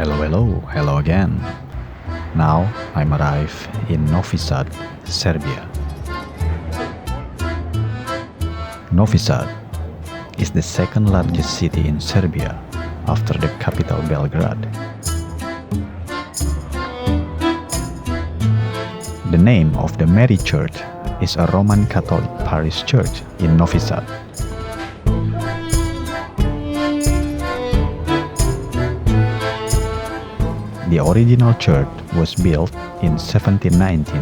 Hello again. Now I'm arrived in Novi Sad, Serbia. Novi Sad is the second largest city in Serbia after the capital Belgrade. The name of the Mary Church is a Roman Catholic parish church in Novi Sad. The original church was built in 1719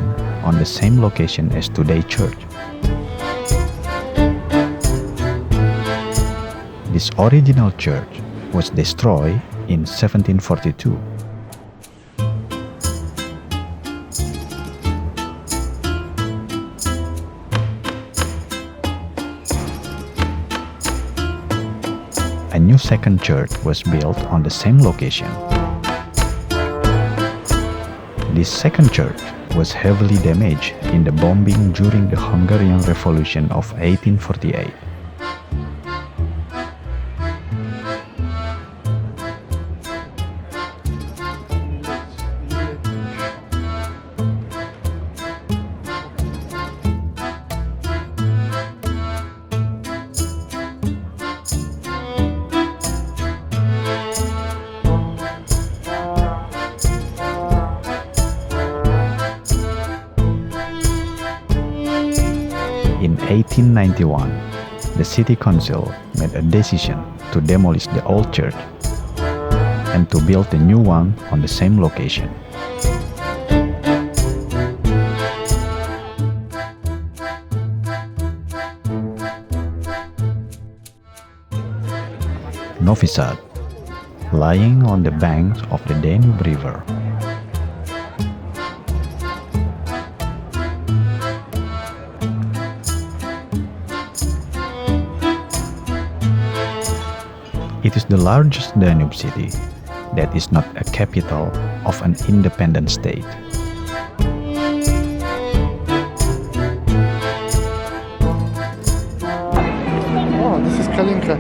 on the same location as today's church. This original church was destroyed in 1742. A new second church was built on the same location. This second church was heavily damaged in the bombing during the Hungarian Revolution of 1848. In 1891, the city council made a decision to demolish the old church and to build a new one on the same location. Novi Sad, lying on the banks of the Danube River. It is the largest Danube city that is not a capital of an independent state. Oh, this is Kalinka.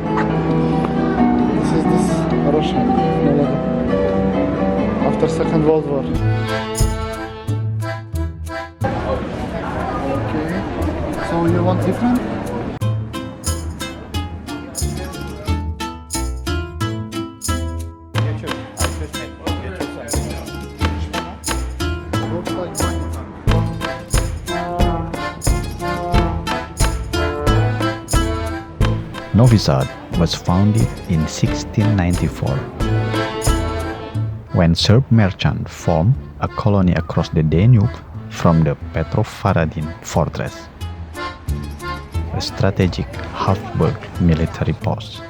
This is Russia. After Second World War. Okay. So you want different? Novi Sad was founded in 1694 when Serb merchants formed a colony across the Danube from the Petrovaradin fortress, a strategic Habsburg military post.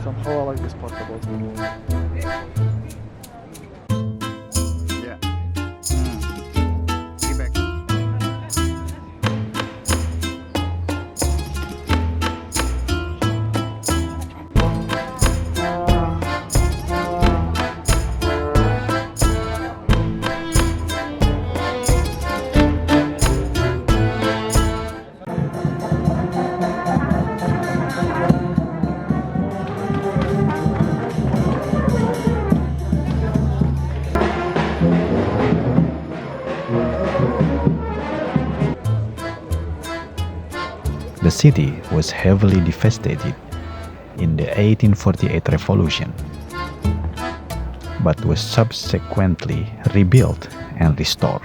Somehow I like this part about it. Yeah. Feedback. The city was heavily devastated in the 1848 revolution, but was subsequently rebuilt and restored.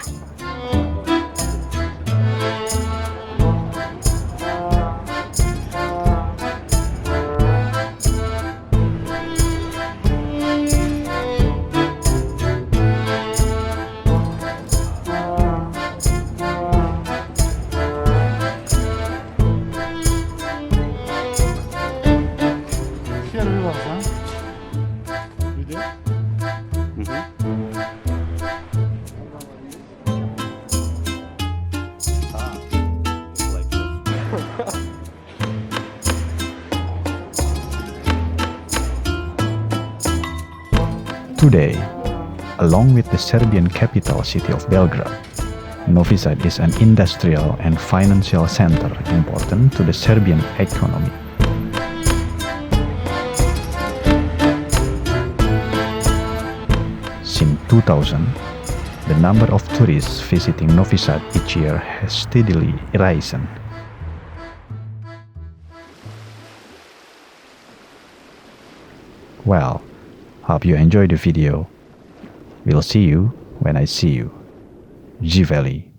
Today, along with the Serbian capital city of Belgrade, Novi Sad is an industrial and financial center important to the Serbian economy. Since 2000, the number of tourists visiting Novi Sad each year has steadily risen. Well, hope you enjoyed the video. We'll see you when I see you. Živeli.